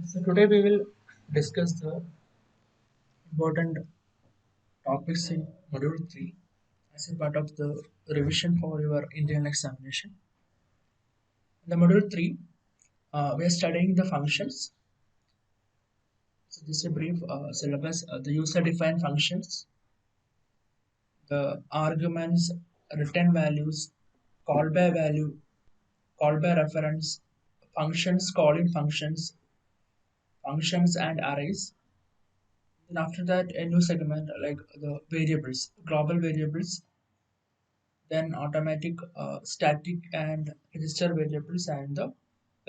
So today we will discuss the important topics in module 3 as a part of the revision for your Indian examination. In the module 3, we are studying the functions. So this is a brief syllabus. The user-defined functions, the arguments, return values, call by value, call by reference, functions, calling functions, functions and arrays. Then after that, a new segment like the variables, global variables, then automatic, static, and register variables, and the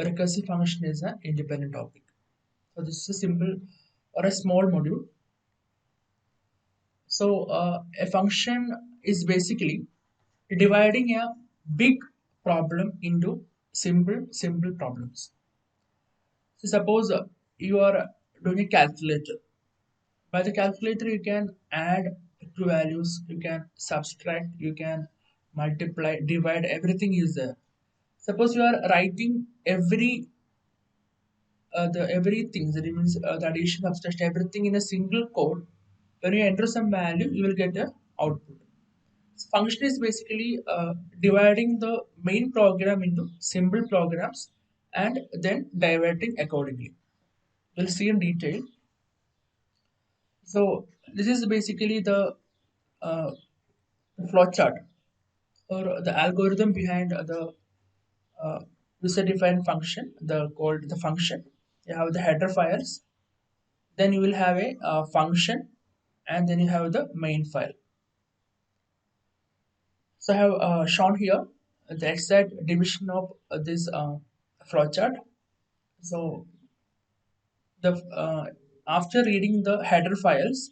recursive function is an independent topic. So this is a simple or a small module. So a function is basically dividing a big problem into simple problems. So suppose you are doing a calculator. By the calculator, you can add two values, you can subtract, you can multiply, divide, everything is there. Suppose you are writing the everything, that means the addition, subtraction, everything in a single code. When you enter some value, you will get a output. So function is basically dividing the main program into simple programs and then diverting accordingly. We'll see in detail. So this is basically the uh, flowchart or the algorithm behind the uh, user-defined function, the called the function. You have the header files, then you will have a function, and then you have the main file. So I have shown here the exact division of this flowchart. So the after reading the header files,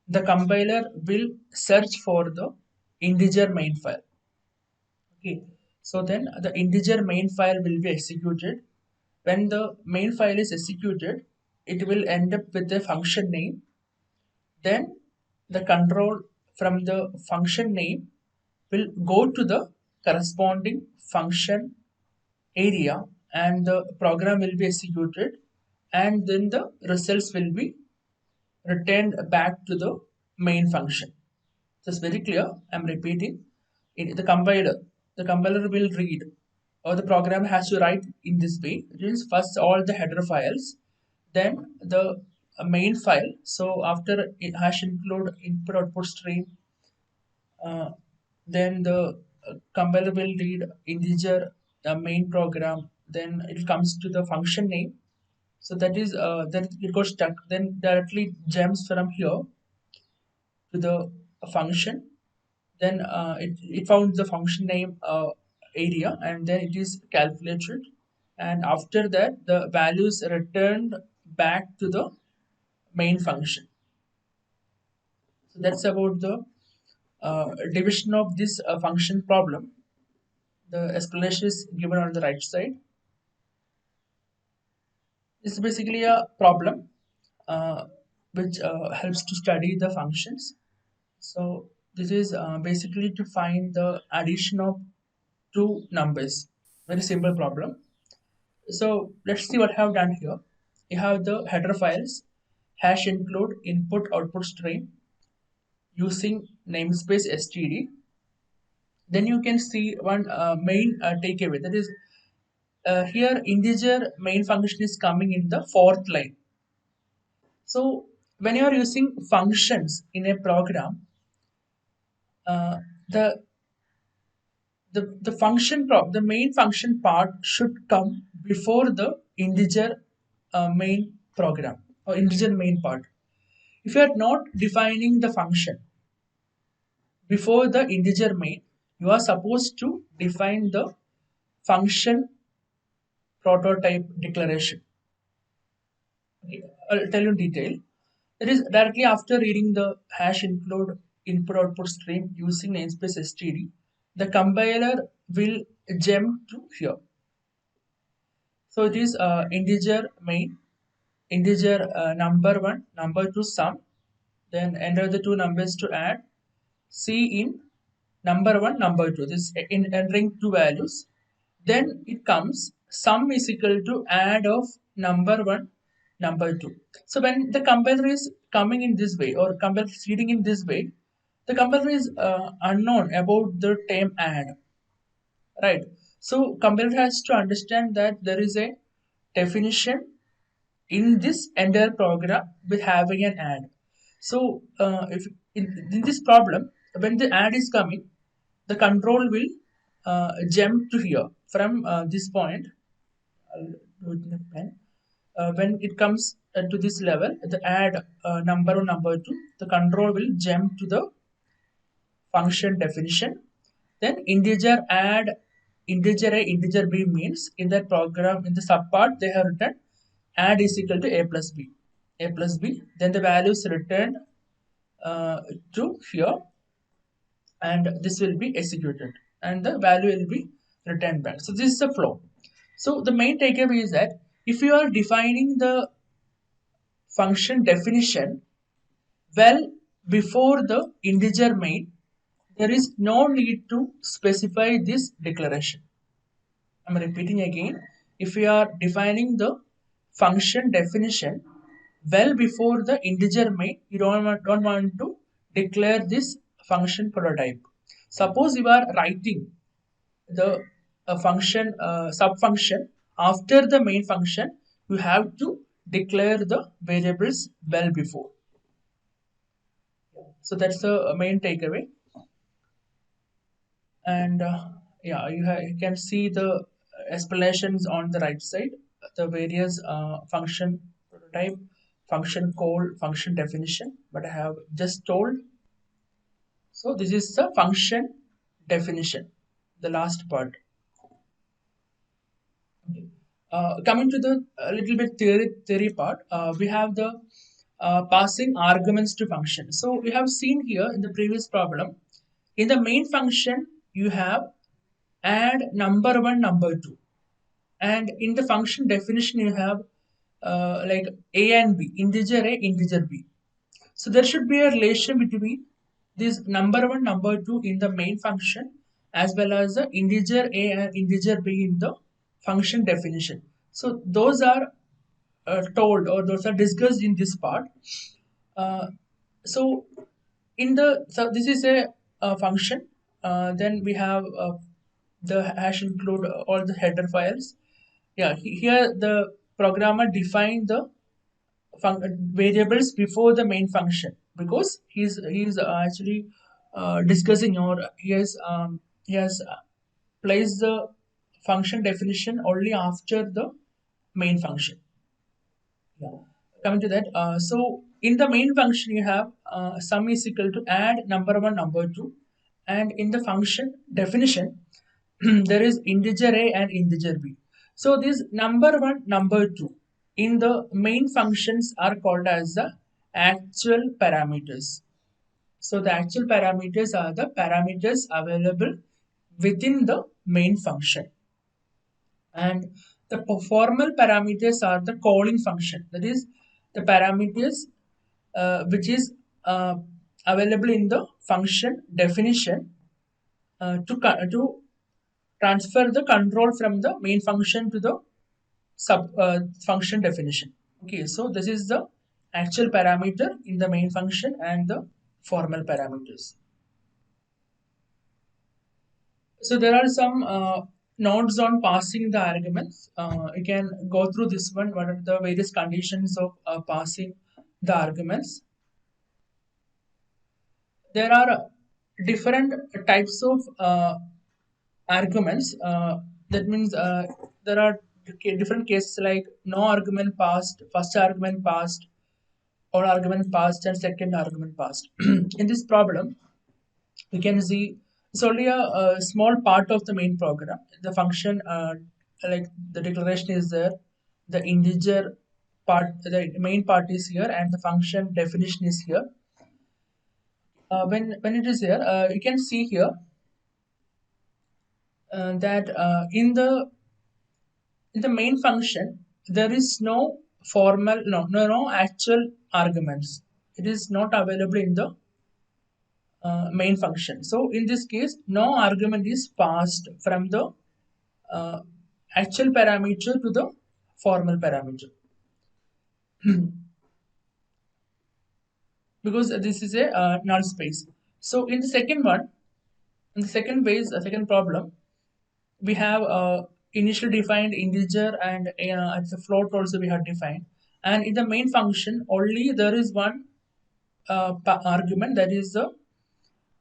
the compiler will search for the integer main file. Okay, so then the integer main file will be executed. When the main file is executed, it will end up with a function name. Then the control from the function name will go to the corresponding function area, and the program will be executed, and then the results will be returned back to the main function. So it's very clear. I'm repeating. The compiler will read, or the program has to write in this way. It means first all the header files, then the main file. So after it hash include input output stream, uh, then the compiler will read integer the main program. Then it comes to the function name. So that is that it got stuck. Then directly jumps from here to the function, then it found the function name area, and then it is calculated, and after that the values returned back to the main function. So that's about the division of this function problem. The explanation is given on the right side. This is basically a problem uh, which helps to study the functions. So this is basically to find the addition of two numbers. Very simple problem. So let's see what I have done here. You have the header files, hash include input output stream using namespace std. Then you can see one main takeaway, that is here integer main function is coming in the fourth line. So when you are using functions in a program, uh, the the main function part should come before the integer main program or integer main part. If you are not defining the function before the integer main, you are supposed to define the function prototype declaration. Okay, I'll tell you in detail. That is directly after reading the hash include input output stream using namespace std, the compiler will jump to here. So it is integer main, integer number one, number two sum, then enter the two numbers to add. C in number one, number two. This in entering two values. Then it comes sum is equal to add of number one number 2. So when the compiler is coming in this way, or compiler is reading in this way, the compiler is unknown about the term add, right? So compiler has to understand that there is a definition in this entire program with having an add. So if in this problem, when the add is coming, the control will jump to here from this point. I'll do it in a pen. When it comes to this level, the add number or number 2, the control will jump to the function definition. Then integer add integer a integer b means in that program in the subpart they have written add is equal to a plus b, a plus b. Then the value is returned to here, and this will be executed, and the value will be returned back. So this is the flow. So the main takeaway is that if you are defining the function definition well before the integer main, there is no need to specify this declaration. I'm repeating again. If we are defining the function definition well before the integer main, you don't want to declare this function prototype. Suppose you are writing the function sub function after the main function, you have to declare the variables well before. So that's the main takeaway. And yeah, you can see the explanations on the right side, the various function prototype, function call, function definition, but I have just told. So this is the function definition, the last part. Okay. Coming to the little bit theory part, we have the passing arguments to function. So we have seen here in the previous problem, in the main function you have add number 1 number 2, and in the function definition you have like a and b, integer a integer b. So there should be a relation between this number 1 number 2 in the main function as well as the integer a and integer b in the function definition. So those are told, or those are discussed in this part. uh, so so this is a function. Then we have the hash include all the header files. Yeah, here the programmer defined the variables before the main function, because he's actually discussing, or he has placed the function definition only after the main function. Yeah. Coming to that, so in the main function you have sum is equal to add number 1 number 2, and in the function definition there is integer a and integer b. So this number 1 number 2 in the main functions are called as the actual parameters. So the actual parameters are the parameters available within the main function, and the formal parameters are the calling function, that is the parameters which is available in the function definition to transfer the control from the main function to the sub function definition. Okay, so this is the actual parameter in the main function and the formal parameters. So there are some nodes on passing the arguments. You can go through this one. What are the various conditions of passing the arguments? There are different types of arguments. That means there are different cases like no argument passed, first argument passed, or argument passed, and second argument passed. In this problem, we can see it's only a small part of the main program. The function, like the declaration is there, the integer part, the main part is here, and the function definition is here. When it is here, you can see here that in the main function there is no formal, no actual arguments. It is not available in the main function. So in this case, no argument is passed from the uh, actual parameter to the formal parameter. because this is a null space. So in the second one, in the second base, second problem, we have initially defined integer and at the float also we have defined. And in the main function, only there is one argument, that is the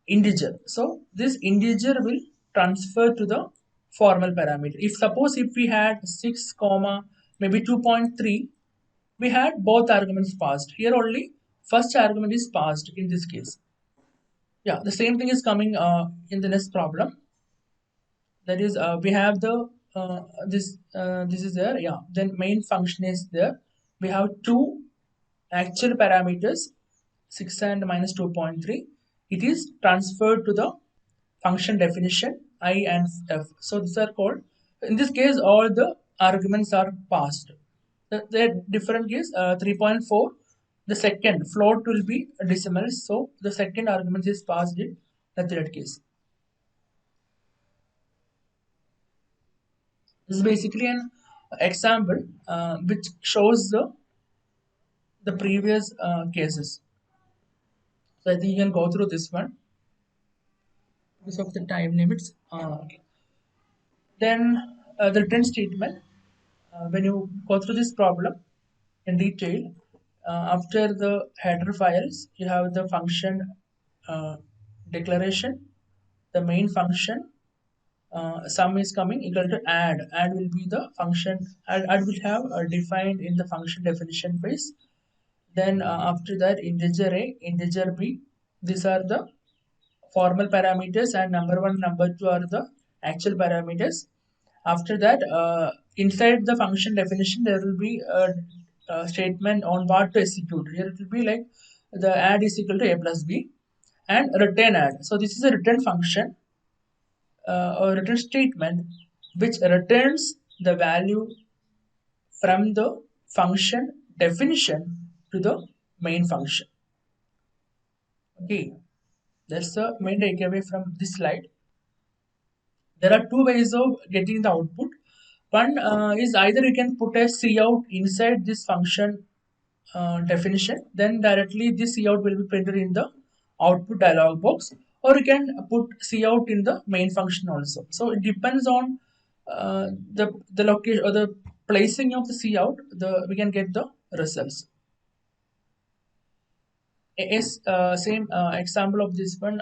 integer. So this integer will transfer to the formal parameter. If suppose if we had 6 comma maybe 2.3, we had both arguments passed. Here only first argument is passed in this case. Yeah, the same thing is coming in the next problem. That is we have the this is there. Yeah, then main function is there. We have two actual parameters, 6 and minus 2.3. It is transferred to the function definition I and f. So these are called, in this case all the arguments are passed. The different case 3.4, the second float will be decimals, so the second argument is passed in the third case. This is basically an example which shows the previous cases. So I think you can go through this one because of the time limits. Okay. Then the return statement. When you go through this problem in detail, after the header files, you have the function declaration, the main function. Sum is coming equal to add. Add will be the function. Add will have defined in the function definition phase. Then after that, integer a, integer b. These are the formal parameters, and number one, number two are the actual parameters. After that, inside the function definition, there will be a statement on what to execute. Here it will be like the add is equal to a plus b and return add. So this is a return function or return statement which returns the value from the function definition to the main function. Okay, that's the main takeaway from this slide. There are two ways of getting the output. One is either you can put a cout inside this function definition, then directly this cout will be printed in the output dialog box, or you can put cout in the main function also. So it depends on the location or the placing of the cout, we can get the results. Is same example of this one.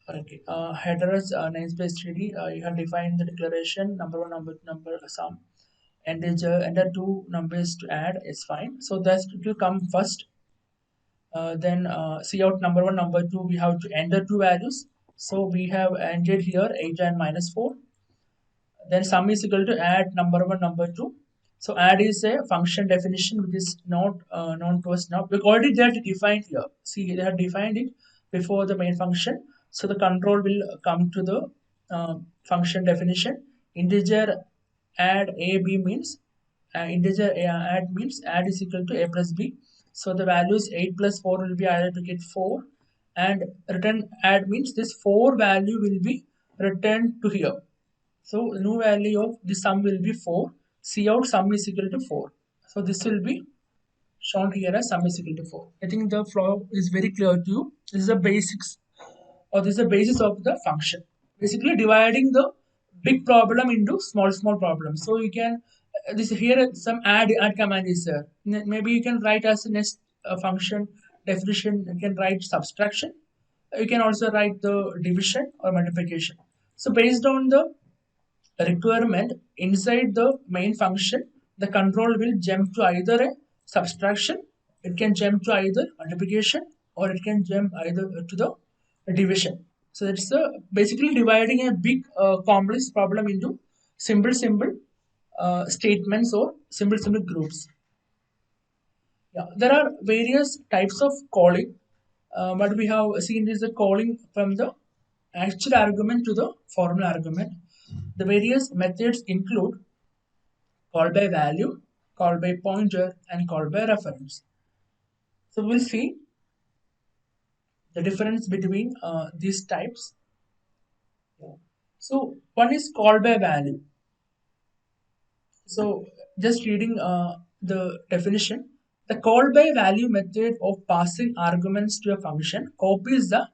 Okay, headers namespace 3D. You have defined the declaration number one, number two, number sum, integer, and the two numbers to add is fine. So that it will come first. Then cout number one, number two. We have to enter two values. So we have entered here 8 and minus 4. Then sum is equal to add number one, number two. So add is a function definition which is not known to us now. We already that defined here. See, they have defined it before the main function. So the control will come to the function definition. Integer add a b means integer add means add is equal to a plus b. So the values 8 plus 4 will be added to get 4, and return add means this 4 value will be returned to here. So new value of the sum will be 4. Cout sum is equal to 4. So this will be shown here as sum is equal to 4. I think the flow is very clear to you. This is the basics, or this is the basis of the function. Basically dividing the big problem into small problems. So you can this here some add command is there. Maybe you can write as a next function definition. You can write subtraction. You can also write the division or multiplication. So based on the requirement inside the main function, the control will jump to either a subtraction, it can jump to either multiplication, or it can jump either to the division. So it's basically dividing a big complex problem into simple statements or simple groups. Yeah, there are various types of calling, but we have seen this the calling from the actual argument to the formal argument. The various methods include call by value, call by pointer, and call by reference. So we'll see the difference between these types. So one is call by value. So just reading the definition, The call by value method of passing arguments to a function copies the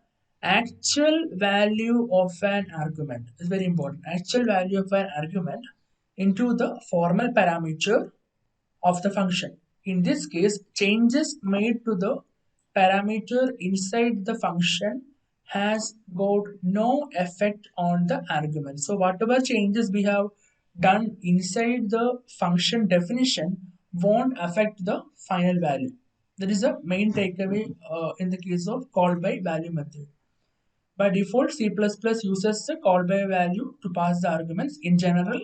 actual value of an argument. It's very important. Actual value of an argument into the formal parameter of the function. In this case, changes made to the parameter inside the function has got no effect on the argument. So whatever changes we have done inside the function definition won't affect the final value. That is the main takeaway in the case of call by value method. By default, C++ uses the call by value to pass the arguments. In general,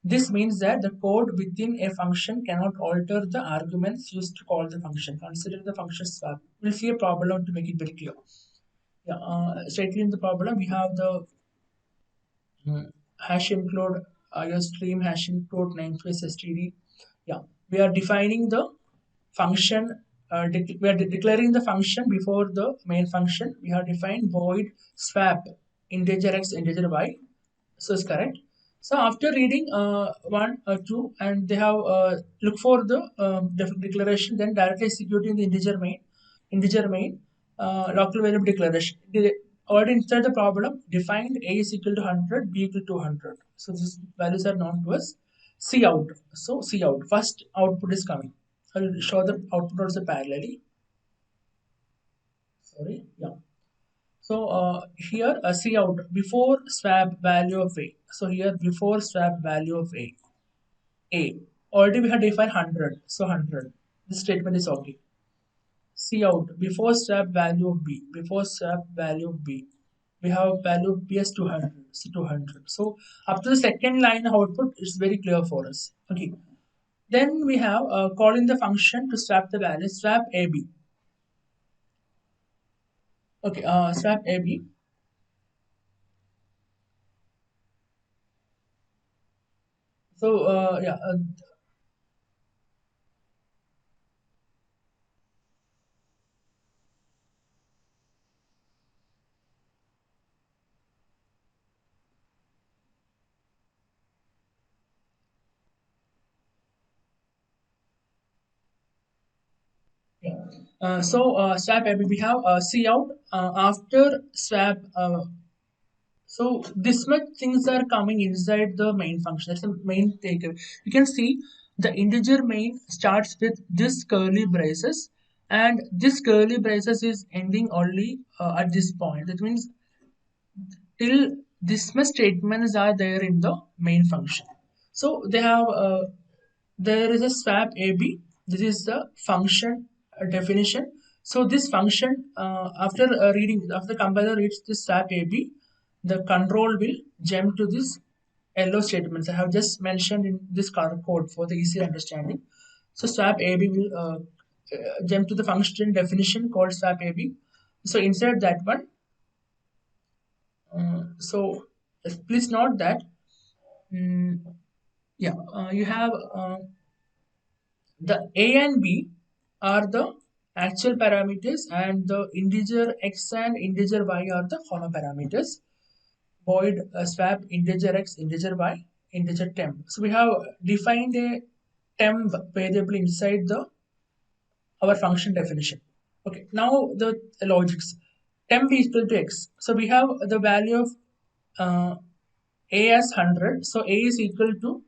this means that the code within a function cannot alter the arguments used to call the function. Consider the function swap. We'll see a problem to make it very clear. Yeah, straightly in the problem, we have the hash include your stream hash include namespace std. Yeah, we are defining the function. We are declaring the function before the main function. We have defined void swap integer x integer y. So it's correct. So after reading one or two, and they have look for the declaration, then directly executing the integer main local variable declaration. Already inside the problem defined a is equal to 100, b equal to 100. So these values are known to us. C out. So C out. First output is coming. I'll show the output also parallelly. Sorry. Yeah. So here C out before swap value of a. So here before swap value of a. A. Already we have defined 100. So 100. This statement is okay. C out before swap value of b. Before swap value of b. We have value of b as 200. So 200. So up to the second line of output is very clear for us. Okay. Then we have calling the function to swap the value. Swap ab. Okay. Swap ab. So yeah. Yeah. Swap AB, we have C out after swap. So this much things are coming inside the main function. That's the main takeaway. You can see the integer main starts with this curly braces, and this curly braces is ending only at this point. That means till this much statements are there in the main function. So they have there is a swap ab. This is the function definition. So this function after reading, after the compiler reads this swap ab, the control will jump to this yellow statements I have just mentioned in this color code for the easier understanding. So swap ab will jump to the function definition called swap ab. So inside that one, so please note that mm, yeah, you have the a and b are the actual parameters, and the integer x and integer y are the formal parameters. Void swap integer x integer y integer temp. So we have defined a temp variable inside the our function definition. Okay, now the logics. Temp is equal to x. So we have the value of uh, a as 100. So a is equal to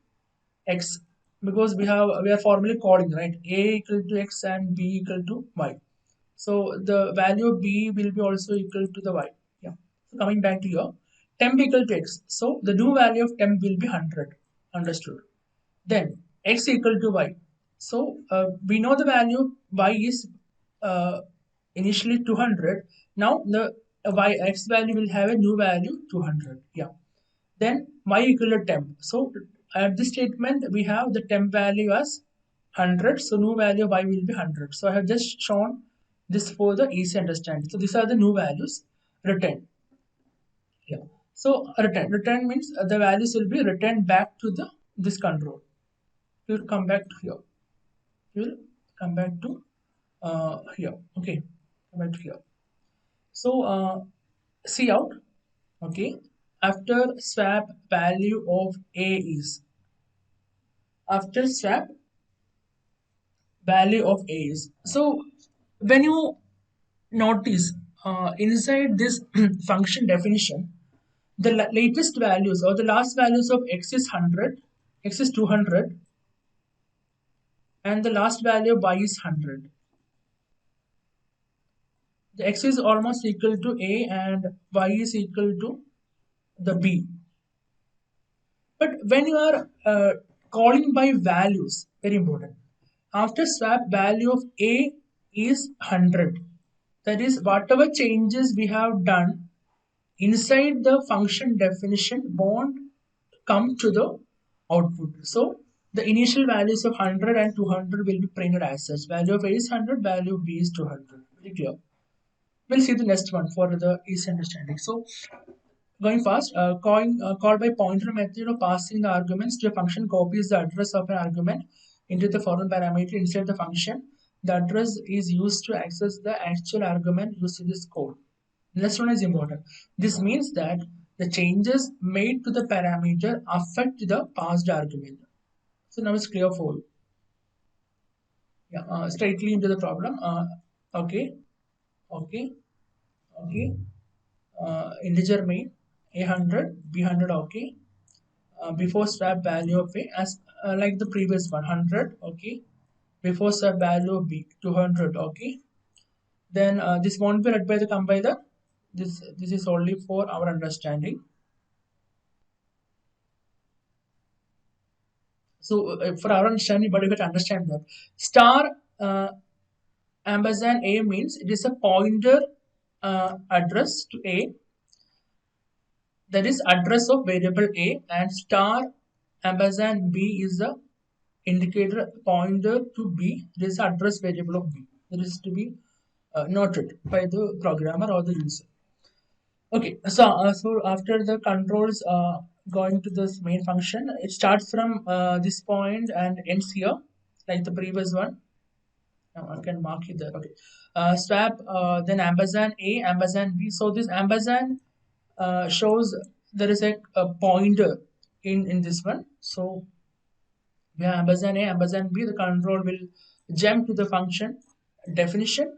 x, because we are formally calling, right, a equal to x and b equal to y. So the value of b will be also equal to the y. Yeah. So coming back to here, temp equal to x. So the new value of temp will be 100. Understood. Then x equal to y. So we know the value y is uh, initially 200. Now the y x value will have a new value 200. Yeah. Then y equal to temp. So at this statement we have the temp value as 100. So new value of y will be 100. So I have just shown this for the easy understanding. So these are the new values returned. Yeah. So return means the values will be returned back to the this control. We will come back to here. We will come back to here. Okay. Come back to here. So see out. Okay. After swap value of a is, after swap value of a is. So when you notice inside this function definition, the latest values or the last values of x is 100, x is 200, and the last value of y is 100. The x is almost equal to a and y is equal to the b. But when you are calling by values, very important. After swap, value of a is 100. That is, whatever changes we have done inside the function definition won't come to the output. So the initial values of 100 and 200 will be printed as such. Value of a is 100, value of b is 200. Very clear. We'll see the next one for the easy understanding. So going fast, call by pointer method of passing the arguments to a function copies the address of an argument into the foreign parameter inside the function. The address is used to access the actual argument used in this code. Next one is important. This means that the changes made to the parameter affect the passed argument. So now it's clear for you. Yeah, straightly into the problem. Okay, okay, okay. Integer main a100 b100. Okay. Before swap value of a as like the previous one 100. Okay. Before swap value of b 200. Okay. Then this won't be read by the compiler. This is only for our understanding. So for our understanding, but you can understand that star ampersand a means it is a pointer address to a, that is address of variable a, and star ampersand b is the indicator pointer to b. This is address variable of b. That is to be noted by the programmer or the user. Okay, so after the controls going to this main function, it starts from this point and ends here, like the previous one. Now I can mark it there. Okay, swap then ampersand a ampersand b. So this ampersand shows there is a pointer in this one. So we have ampersand a ampersand b. The control will jump to the function definition.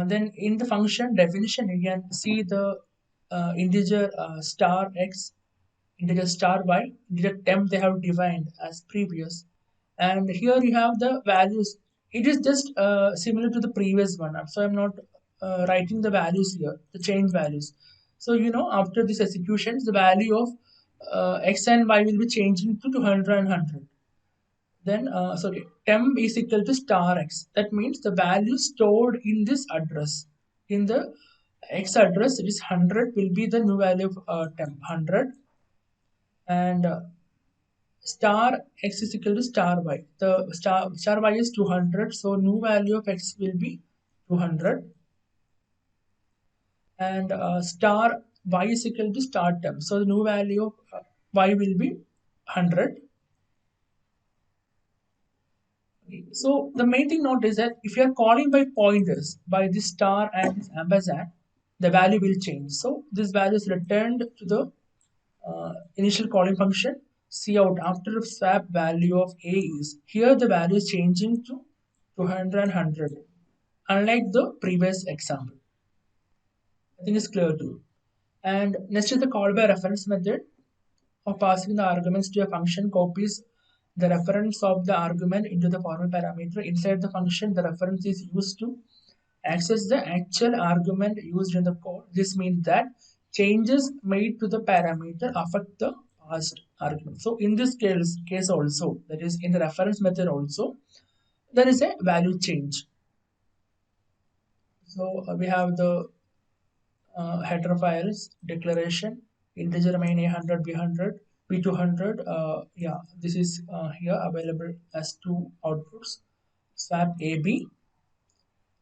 Then in the function definition, you can see the integer star x, integer star y, integer temp they have defined as previous. And here you have the values. It is just similar to the previous one. So I'm not writing the values here, the change values. So you know after this execution, the value of x and y will be changing to 200 and 100. Then so okay, temp is equal to star x. That means the value stored in this address, in the x address, it is 100 will be the new value of temp 100, and star x is equal to star y. The star y is 200, so new value of x will be 200, and star y is equal to star temp. So the new value of y will be 100. So the main thing note is that if you are calling by pointers by this star and this ampersand, the value will change. So this value is returned to the initial calling function. See out after swap value of a is here the value is changing to 200 and 100, unlike the previous example. I think it's clear to you. And next is the call by reference method of passing the arguments to a function copies the reference of the argument into the formal parameter. Inside the function, the reference is used to access the actual argument used in the code. This means that changes made to the parameter affect the past argument. So in this case also, that is in the reference method also, there is a value change. So we have the header files, declaration, integer main a100, b100, b200. Yeah, this is here available as two outputs, swap ab.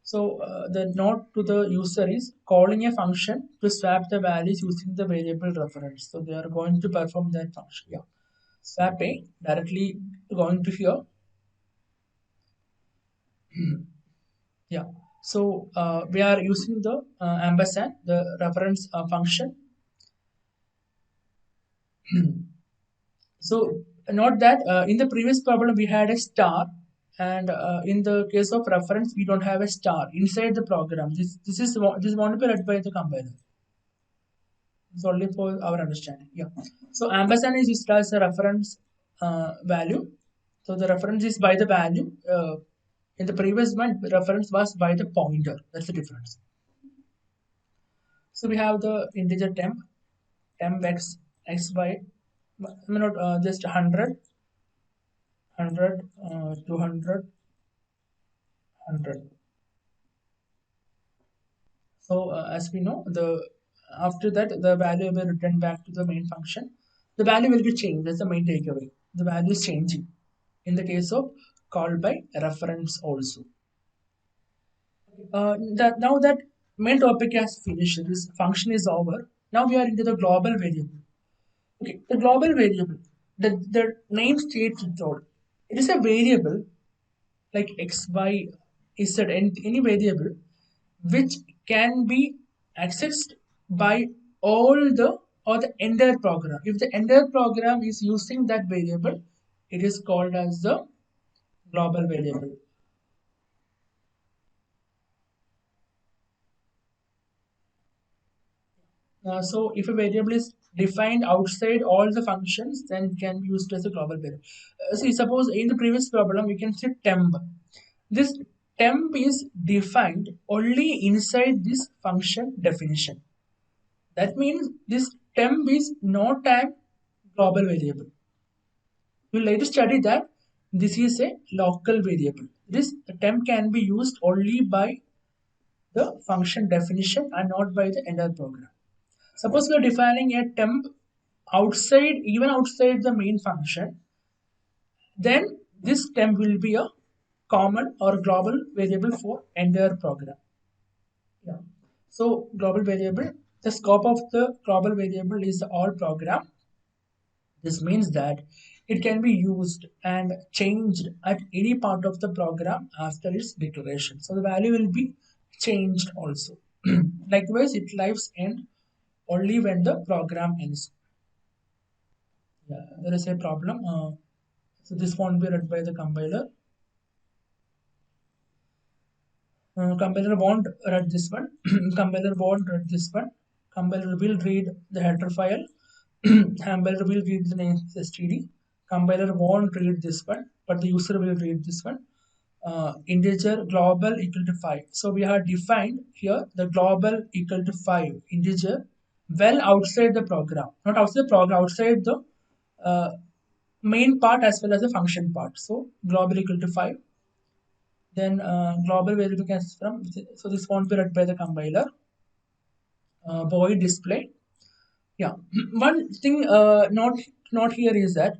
So the note to the user is calling a function to swap the values using the variable reference. So they are going to perform that function. Yeah, swap a directly going to here. Yeah. So we are using the ampersand, the reference function. So note that in the previous problem we had a star And in the case of reference, we don't have a star inside the program. This won't be read by the compiler. It's only for our understanding. Yeah. So ampersand is used as a reference value. So the reference is by the value. In the previous one, the reference was by the pointer. That's the difference. So we have the integer temp x y. I mean not just 100, 200, 100. So as we know, the after that the value will return back to the main function. The value will be changed. That's the main takeaway. The value is changing in the case of call by reference also. Now that main topic has finished, this function is over. Now we are into the global variable. Okay, the global variable, the name states it all. It is a variable like x, y, z, and any variable which can be accessed by all the or the entire program. If the entire program is using that variable, it is called as the global variable. So if a variable is defined outside all the functions, then it can be used as a global variable. See, suppose in the previous problem, we can say temp. This temp is defined only inside this function definition. That means this temp is not a global variable. We'll later study that this is a local variable. This temp can be used only by the function definition and not by the entire program. Suppose we are defining a temp outside, even outside the main function, then this temp will be a common or global variable for entire program. Yeah. So global variable, the scope of the global variable is all program. This means that it can be used and changed at any part of the program after its declaration. So the value will be changed also. Likewise, it lives end only when the program ends. Yeah, there is a problem. So this won't be read by the compiler. Compiler won't read this one. Compiler won't read this one. Compiler will read the header file. Compiler will read the name std. Compiler won't read this one, but the user will read this one. Integer global equal to 5. So we have defined here the global equal to 5 integer well outside the program, not outside the program, outside the uh, main part as well as the function part. So global equal to 5. Then global variable comes from, so this won't be read by the compiler. Void display. Yeah, one thing not here is that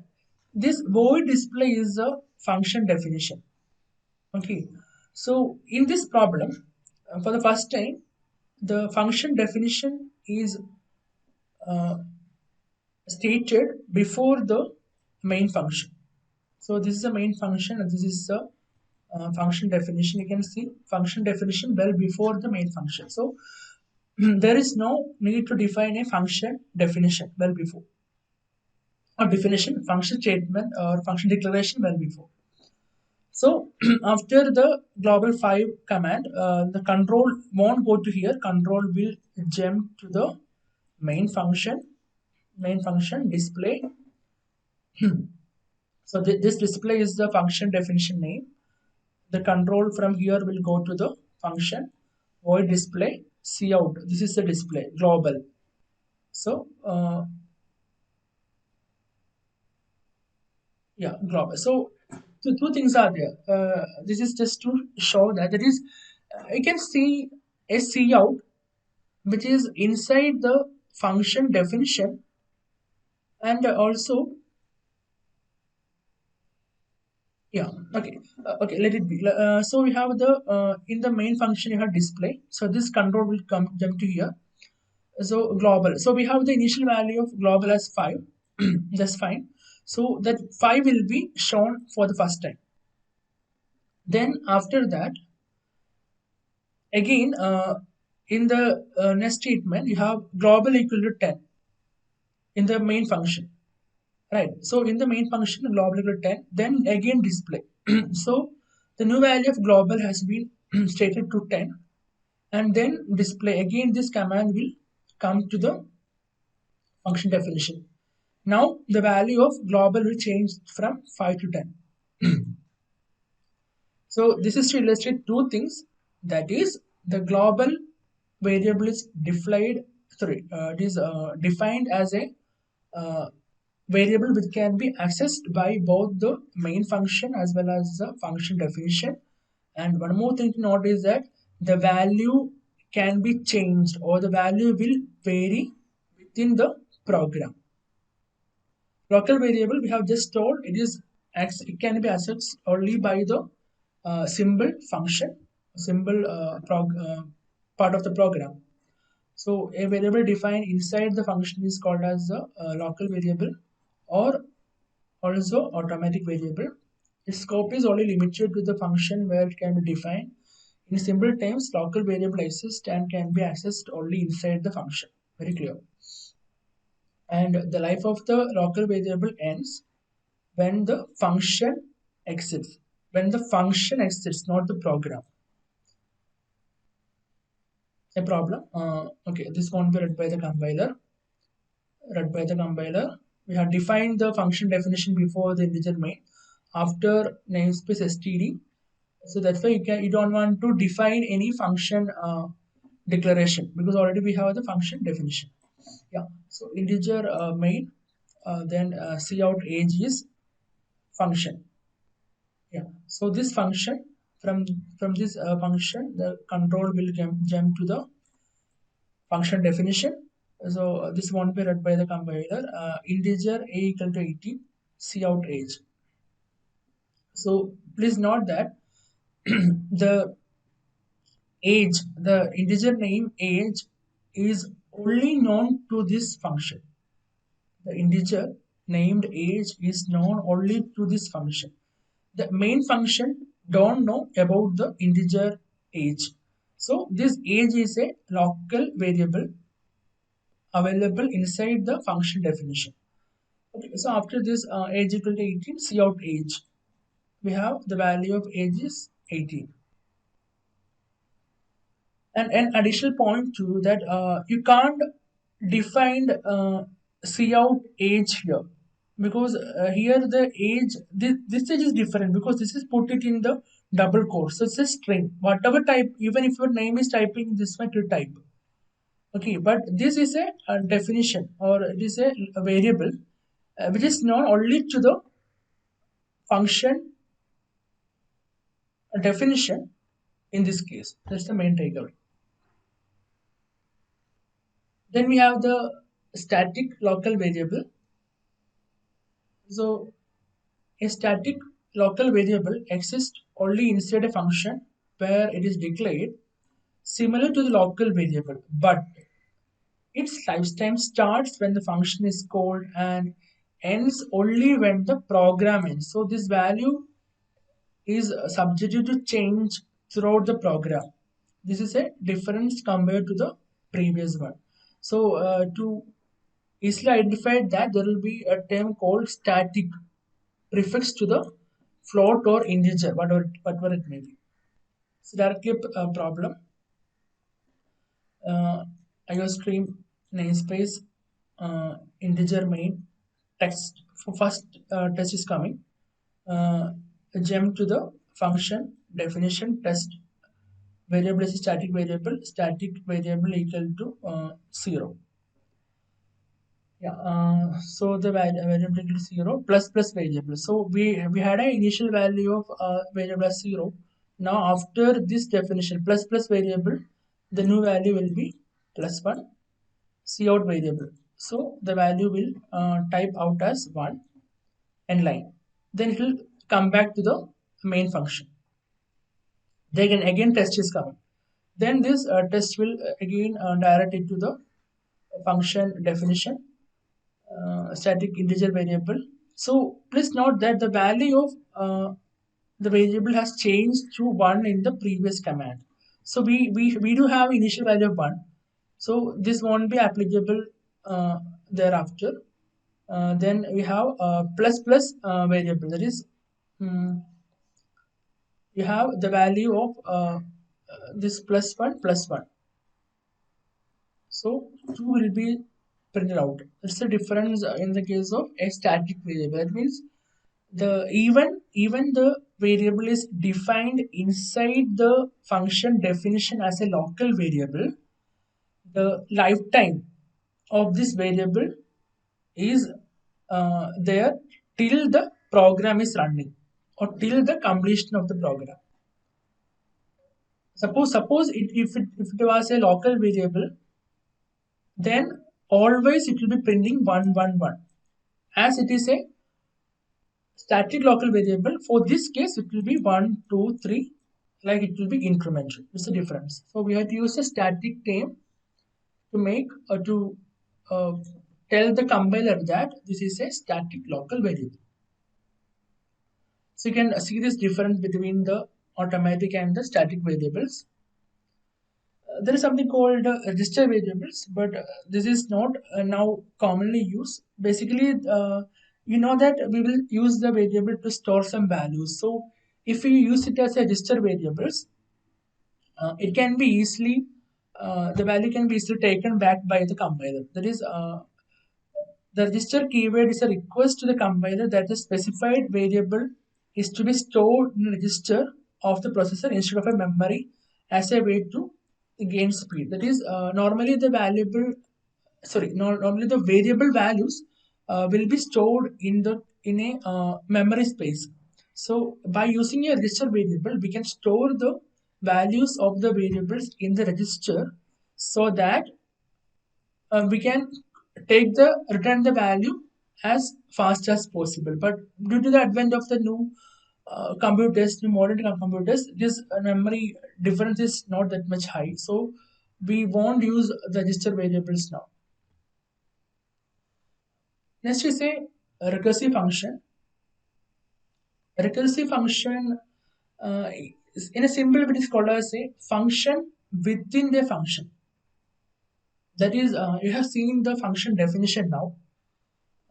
this void display is a function definition. Okay, so in this problem, for the first time, the function definition is uh, stated before the main function. So this is the main function and this is the function definition. You can see function definition well before the main function. So there is no need to define a function definition well before, or definition function statement or function declaration well before. So after the global 5 command, the control won't go to here. Control will jump to the main function. Main function display. So this display is the function definition name. The control from here will go to the function void display cout. This is the display global. So yeah, global. So two things are there. This is just to show that that is you can see a cout which is inside the function definition, and also yeah, okay, okay, let it be. So we have the in the main function you have display. So this control will come jump to here. So global. So we have the initial value of global as 5. That's fine. So that 5 will be shown for the first time. Then after that, again in the next statement you have global equal to 10 in the main function, right? So in the main function global equal to 10, then again display. So The new value of global has been stated to 10, and then display again. This command will come to the function definition. Now the value of global will change from 5 to 10. So this is to illustrate two things. That is, the global variable is it is defined as a uh, variable which can be accessed by both the main function as well as the function definition. And one more thing to note is that the value can be changed, or the value will vary within the program. Local variable we have just told it can be accessed only by the symbol function, symbol part of the program. So a variable defined inside the function is called as a local variable, or also automatic variable. Its scope is only limited to the function where it can be defined. In simple terms, local variable exists and can be accessed only inside the function. Very clear. And the life of the local variable ends when the function exits. When the function exits, not the program. A problem. Okay, this won't be read by the compiler. Read by the compiler. We have defined the function definition before the integer main. After namespace std, so that's why you don't want to define any function declaration, because already we have the function definition. Yeah, so integer main, then cout age is function. Yeah, so this function, from this function the control will jump to the function definition. So this won't be read by the compiler. Integer a equal to 18, cout age. So please note that the age, the integer name age, is only known to this function. The integer named age is known only to this function. The main function don't know about the integer age. So this age is a local variable available inside the function definition. Okay, so after this age equal to 18, cout age, we have the value of age is 18. And an additional point too, that you can't define cout age here, because here the age, this age is different because this is put it in the double quote, so it's a string whatever type. Even if your name is typing this way to type, okay, but this is a definition, or it is a variable which is known only to the function definition. In this case, that's the main takeaway. Then we have the static local variable. So a static local variable exists only inside a function where it is declared, similar to the local variable, but its lifetime starts when the function is called and ends only when the program ends. So this value is subject to change throughout the program. This is a difference compared to the previous one. So to easily identify that, there will be a term called static prefix to the float or integer, whatever it may be. So directly a problem. Uh, IOStream namespace integer main text. For first test is coming. Uh, Jump to the function definition test. Variable is static variable. Static variable equal to 0. Yeah, so the variable equal to 0 plus variable. So we had an initial value of variable as 0. Now after this definition plus variable, the new value will be plus 1 cout variable. So the value will type out as 1 end line. Then it will come back to the main function. Then again test is coming. Then this test will again direct it to the function definition, static integer variable. So please note that the value of the variable has changed to 1 in the previous command. So we do have initial value of 1. So this won't be applicable thereafter. Then we have plus variable, that is, you have the value of this plus 1 plus 1. So 2 will be printed out. It's the difference in the case of a static variable. That means the even the variable is defined inside the function definition as a local variable, the lifetime of this variable is there till the program is running or till the completion of the program. Suppose if it was a local variable, then always it will be printing 111. As it is a static local variable, for this case it will be 1 2 3, like it will be incremental. It's the difference. So we have to use a static name to make to uh, tell the compiler that this is a static local variable. So you can see this difference between the automatic and the static variables. There is something called register variables, but this is not now commonly used. Basically, you know that we will use the variable to store some values. So if we use it as a register variables, it can be easily the value can be easily taken back by the compiler. That is, the register keyword is a request to the compiler that the specified variable is to be stored in a register of the processor instead of a memory as a way to gain speed. That is, normally the valuable, sorry, normally the variable values will be stored in a memory space. So by using a register variable, we can store the values of the variables in the register so that we can take the return the value as fast as possible. But due to the advent of the new computers, new modern computers, this memory difference is not that much high. So we won't use the register variables now. Next is a recursive function. A recursive function, in a simple, it is called as a function within the function. That is, you have seen the function definition now.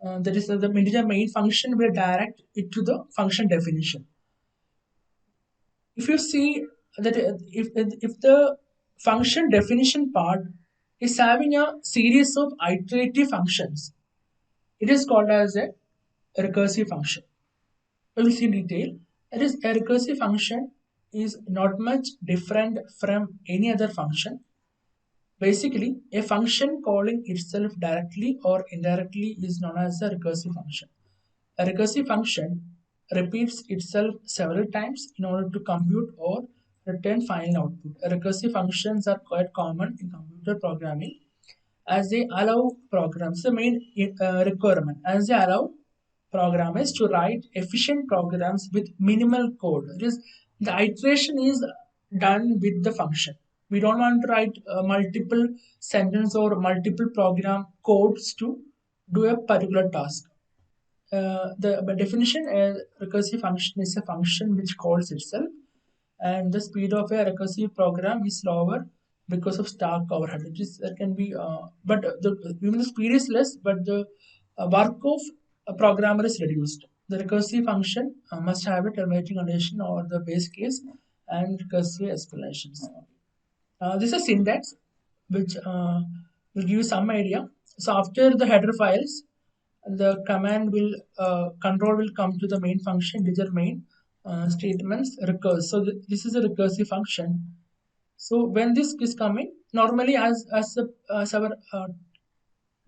That is the main function will direct it to the function definition. If you see that if the function definition part is having a series of iterative functions, it is called as a recursive function. We will see in detail. That is, a recursive function is not much different from any other function. Basically, a function calling itself directly or indirectly is known as a recursive function. A recursive function repeats itself several times in order to compute or return final output. Recursive functions are quite common in computer programming as they allow programs, the main requirement, as they allow programmers to write efficient programs with minimal code. That is, the iteration is done with the function. We don't want to write multiple sentence or multiple program codes to do a particular task. The by definition, a recursive function is a function which calls itself, and the speed of a recursive program is slower because of stack overhead. It is that can be, but the even the speed is less, but the work of a programmer is reduced. The recursive function must have a terminating condition or the base case and recursive explanations. This is syntax, which will give you some idea. So after the header files, the command will control will come to the main function, integer main statements recurse. So this is a recursive function. So when this is coming, normally as our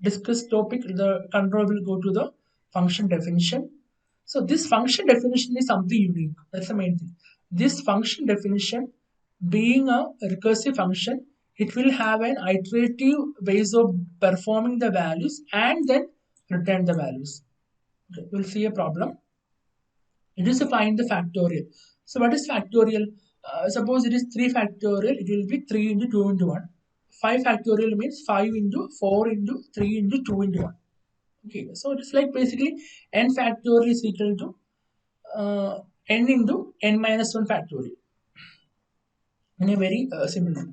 discussed topic, the control will go to the function definition. So this function definition is something unique. That's the main thing. This function definition, being a recursive function, it will have an iterative ways of performing the values and then return the values. Okay, we'll see a problem. It is to find the factorial. So what is factorial? Suppose it is 3 factorial, it will be 3 into 2 into 1. 5 factorial means 5 into 4 into 3 into 2 into 1. Okay, so it is like basically n factorial is equal to n into n minus 1 factorial in a very simple way.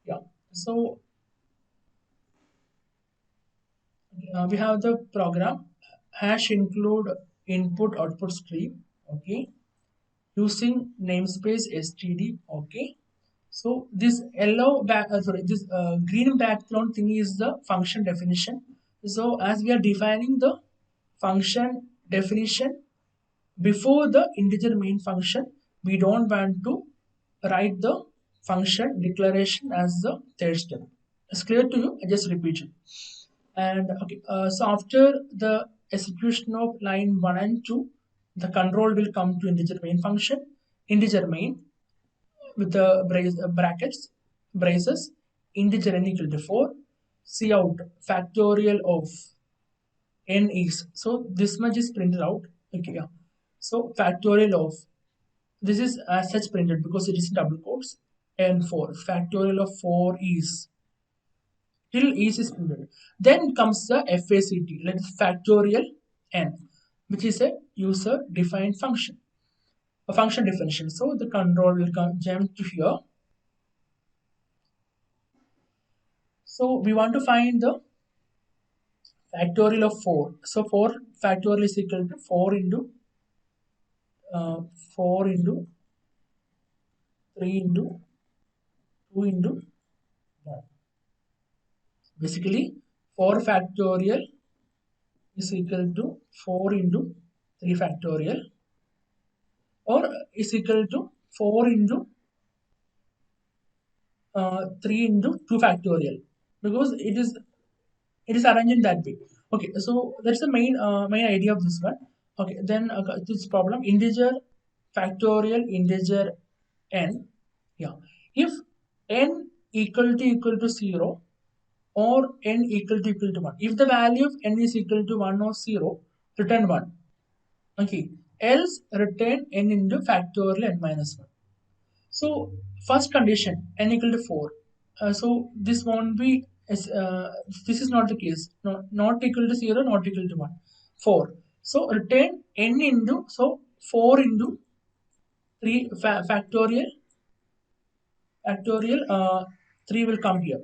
Yeah. So we have the program hash include input output stream. Okay. using namespace std. Okay, so this yellow this green background thing is the function definition. So as we are defining the function definition before the integer main function, we don't want to write the function declaration as the third step. It's clear to you? I just repeat it. And okay, so after the execution of line 1 and 2, the control will come to integer main function, integer main with the brackets, braces, integer n equal to 4, cout factorial of n is, so this much is printed out. Okay, yeah. So factorial of, this is as such printed because it is in double quotes, and 4 factorial of 4 is, till is printed. Then comes the FACT, like factorial n, which is a user defined function, a function definition. So the control will come jump to here. So we want to find the factorial of 4. So 4 factorial is equal to 4 into uh, 4 into 3 into 2 into 1. Basically 4 factorial is equal to 4 into 3 factorial, or is equal to 4 into 3 into 2 factorial, because it is arranged in that way. Okay, so that's the main idea of this one. Okay, then this problem integer factorial integer n. Yeah, if n equal to 0 or n equal to 1, if the value of n is equal to 1 or 0, return 1. Okay, else return n into factorial n minus 1. So first condition n equal to 4. So this won't be this is not the case. No, not equal to 0, not equal to 1. 4. So return n into, so 4 into 3 factorial 3 will come here.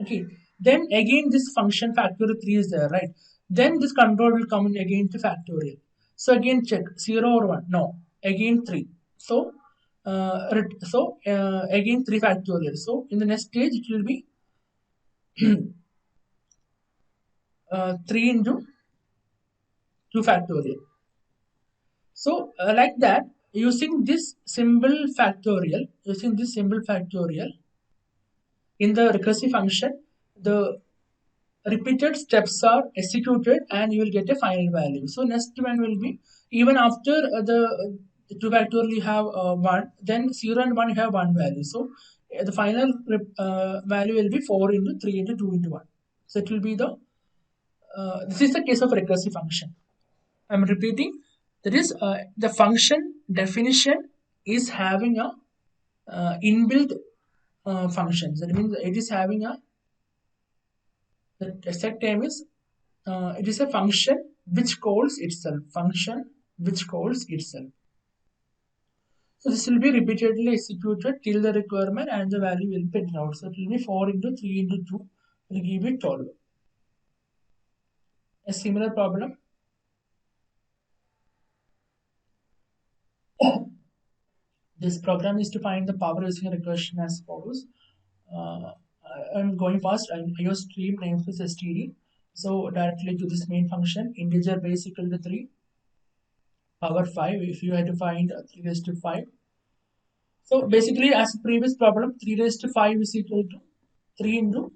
Okay. Then again this function factorial 3 is there, right? Then this control will come in again to factorial. So again check 0 or 1. No. Again 3. So again 3 factorial. So in the next stage it will be 3 into 2 factorial. So like that, using this symbol factorial, in the recursive function, the repeated steps are executed and you will get a final value. So next one will be, even after the 2 factorial you have 1, then 0 and 1 you have 1 value. So the final value will be 4 into 3 into 2 into 1. So it will be the, this is the case of recursive function. I'm repeating, that is the function definition is having a inbuilt functions. That means it is having a, the exact term is it is a function which calls itself. Function which calls itself. So this will be repeatedly executed till the requirement and the value will be printed out. So it will be 4 into 3 into 2 will give it 12. A similar problem. This program is to find the power using a recursion as follows. I'm going fast. I use stream namespace std. So directly to this main function, integer base equal to 3, power 5. If you had to find 3 raised to 5. So basically, as the previous problem, 3 raised to 5 is equal to 3 into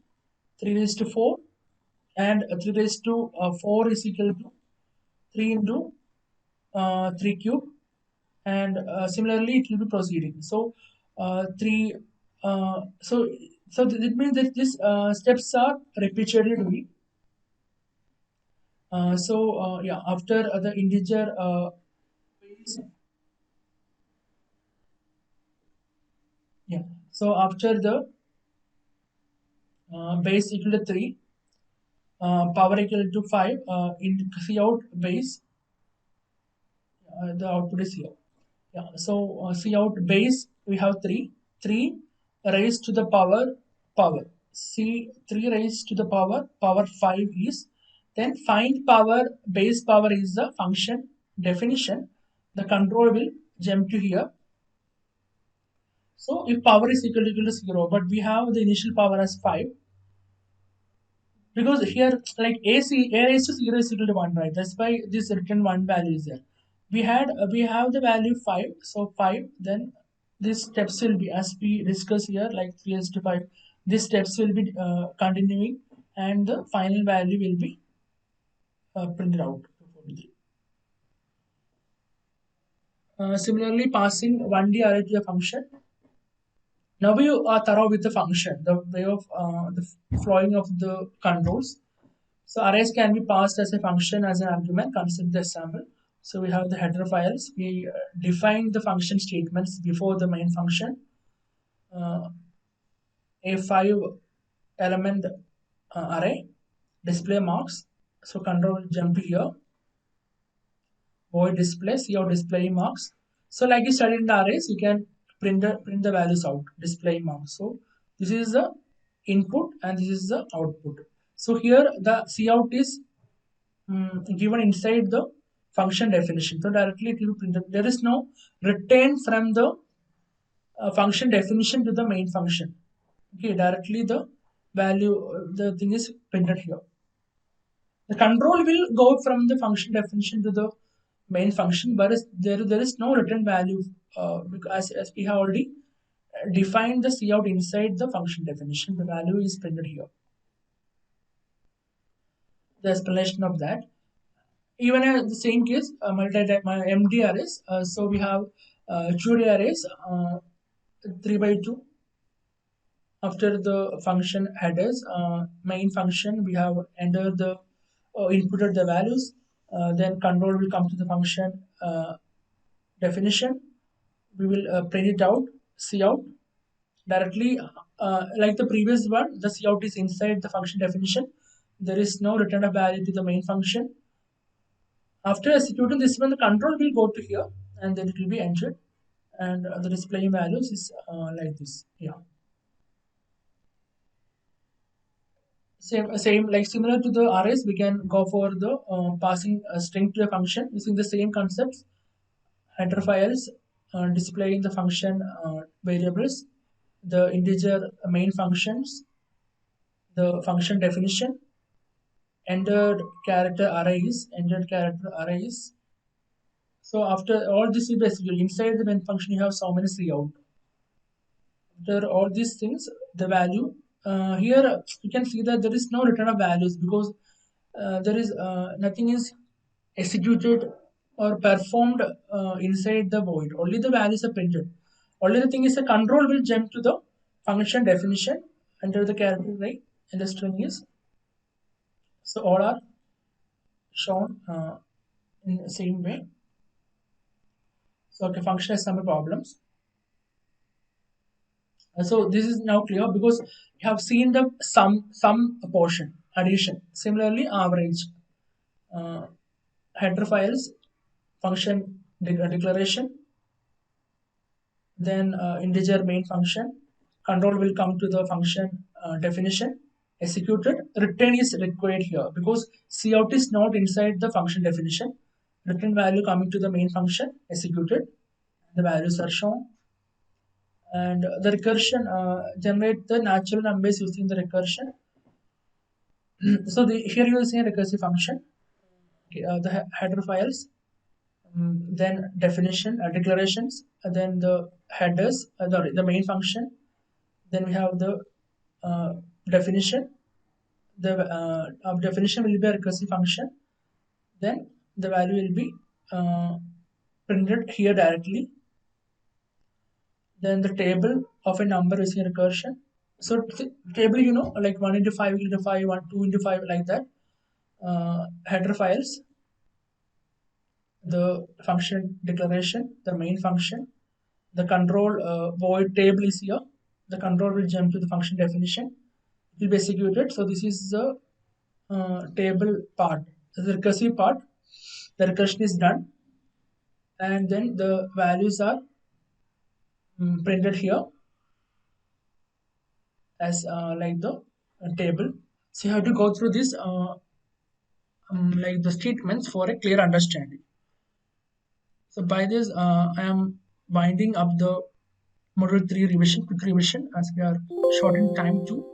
3 raised to 4, and 3 raised to 4 is equal to 3 into 3 cube, and similarly it will be proceeding. So 3 so it means that these steps are repeatedly doing. Yeah, after the integer yeah, so after the base equal to 3, power equal to 5, in cout base, the output is here. Yeah, so cout base we have 3, 3 raised to the power c 3 raised to the power 5 is, then find power base power is the function definition. The control will jump to here. So if power is equal to 0, but we have the initial power as 5, because here like a raised to 0 is equal to 1, right? That's why this written 1 value is there. We have the value 5, so 5, then these steps will be as we discuss here, like 3 is to 5. These steps will be continuing, and the final value will be printed out. Similarly, passing 1D array to a function. Now you are thorough with the function, the way of the flowing of the controls. So arrays can be passed as a function as an argument. Consider the example. So we have the header files. We define the function statements before the main function. Uh, a 5 element array, display marks. So control jump here. Void display, see out display marks. So like you studied in the arrays, you can print the values out, display marks. So this is the input and this is the output. So here the cout is given inside the function definition. So directly it will be printed. There is no return from the function definition to the main function. Okay, directly the value, the thing is printed here. The control will go from the function definition to the main function, but there is no return value because as we have already defined the cout inside the function definition. The value is printed here. The explanation of that. Even in the same case, MD arrays. So we have 2D arrays, 3 by 2. After the function headers, main function, we have entered the inputted the values. Then control will come to the function definition. We will print it out, cout directly. Like the previous one, the cout is inside the function definition. There is no return of value to the main function. After executing this one, the control will go to here and then it will be entered, and the displaying values is like this. Yeah, same like similar to the arrays, we can go for the passing a string to a function using the same concepts. Header files, displaying the function variables, the integer main functions, the function definition, entered character arrays. So after all this is basically inside the main function, you have so many cout. After all these things, the value here you can see that there is no return of values because there is nothing is executed or performed inside the void. Only the values are printed. Only the thing is the control will jump to the function definition, enter the character array, and the string is. So all are shown in the same way. So okay, function has some problems. So this is now clear because you have seen the sum portion addition. Similarly, average, header files, function declaration, then integer main function. Control will come to the function definition, executed. Return is required here because cout is not inside the function definition. Return value coming to the main function, executed. The values are shown. And the recursion generate the natural numbers using the recursion. So here you will see a recursive function. Okay, the header files, then definition, declarations, then the headers, the main function. Then we have the uh, definition. The definition will be a recursive function. Then the value will be printed here directly. Then the table of a number is in recursion. So table, like 1 into 5 into 5, 1, 2 into 5, like that. Header files, the function declaration, the main function, the control void table is here. The control will jump to the function definition. It will be executed. So this is the table part, the recursive part. The recursion is done, and then the values are printed here as like the table. So you have to go through this like the statements for a clear understanding. So by this, I am winding up the module 3 revision, quick revision, as we are short in time too.